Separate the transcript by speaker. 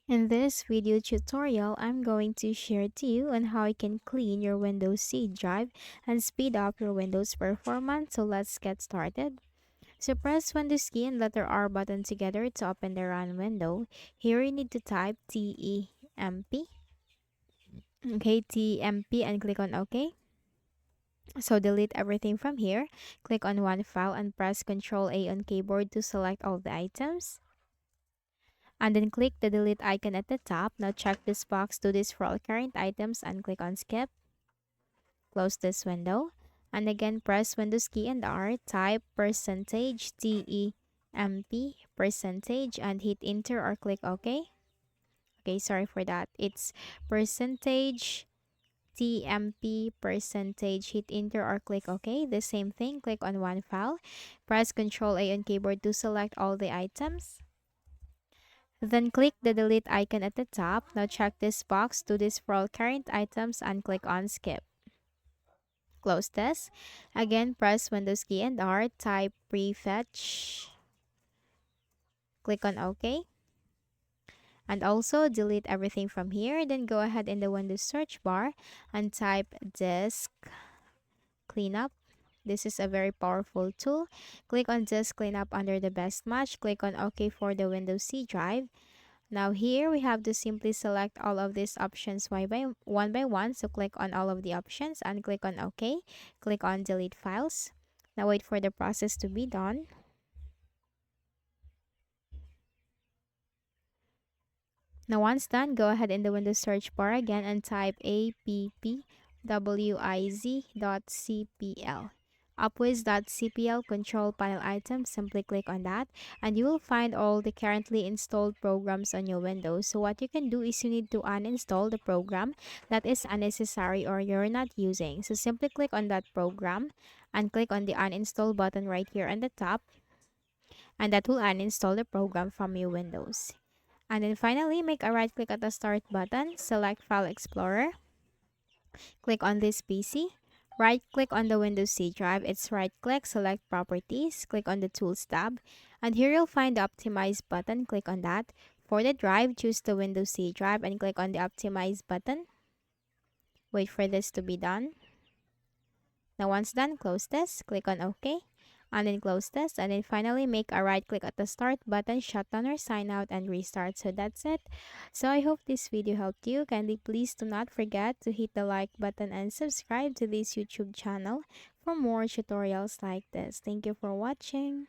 Speaker 1: In this video tutorial, I'm going to share to you on how you can clean your Windows C drive and speed up your Windows performance. So let's get started. So press Windows key and letter R button together to open the run window. Here you need to type TEMP. Okay, TEMP and click on OK. So delete everything from here. Click on one file and press Ctrl A on keyboard to select all the items. And then click the delete icon at the top. Now check this box, do this for all current items and click on skip. Close this window. And again, press Windows key and R, type percentage TEMP percentage and hit enter or click OK. Okay, sorry for that. It's percentage TMP percentage, hit enter or click OK. The same thing, click on one file. Press Ctrl A on keyboard to select all the items. Then click the delete icon at the top. Now check this box, do this for all current items and click on skip. Close this. Again, press Windows key and R, type prefetch. Click on OK. And also delete everything from here. Then go ahead in the Windows search bar and type disk cleanup. This is a very powerful tool. Click on disk cleanup under the best match. Click on OK for the Windows C drive. Now here we have to simply select all of these options one by one. So click on all of the options and click on OK. Click on delete files. Now wait for the process to be done. Now once done, go ahead in the Windows search bar again and type appwiz.cpl. Upwiz.cpl control panel item, simply click on that and you will find all the currently installed programs on your Windows. So what you can do is you need to uninstall the program that is unnecessary or you're not using. So simply click on that program and click on the uninstall button right here on the top, and that will uninstall the program from your Windows. And then finally, make a right click at the start button, select File Explorer, click on this PC, right click on the Windows C drive, it's right click, select Properties, click on the Tools tab, and here you'll find the Optimize button, click on that. For the drive, choose the Windows C drive and click on the Optimize button. Wait for this to be done. Now once done, close this, click on OK, and then close this, and then finally make a right click at the start button, shut down or sign out and restart. So that's it. So I hope this video helped you. Kindly please do not forget to hit the like button and subscribe to this YouTube channel for more tutorials like this. Thank you for watching.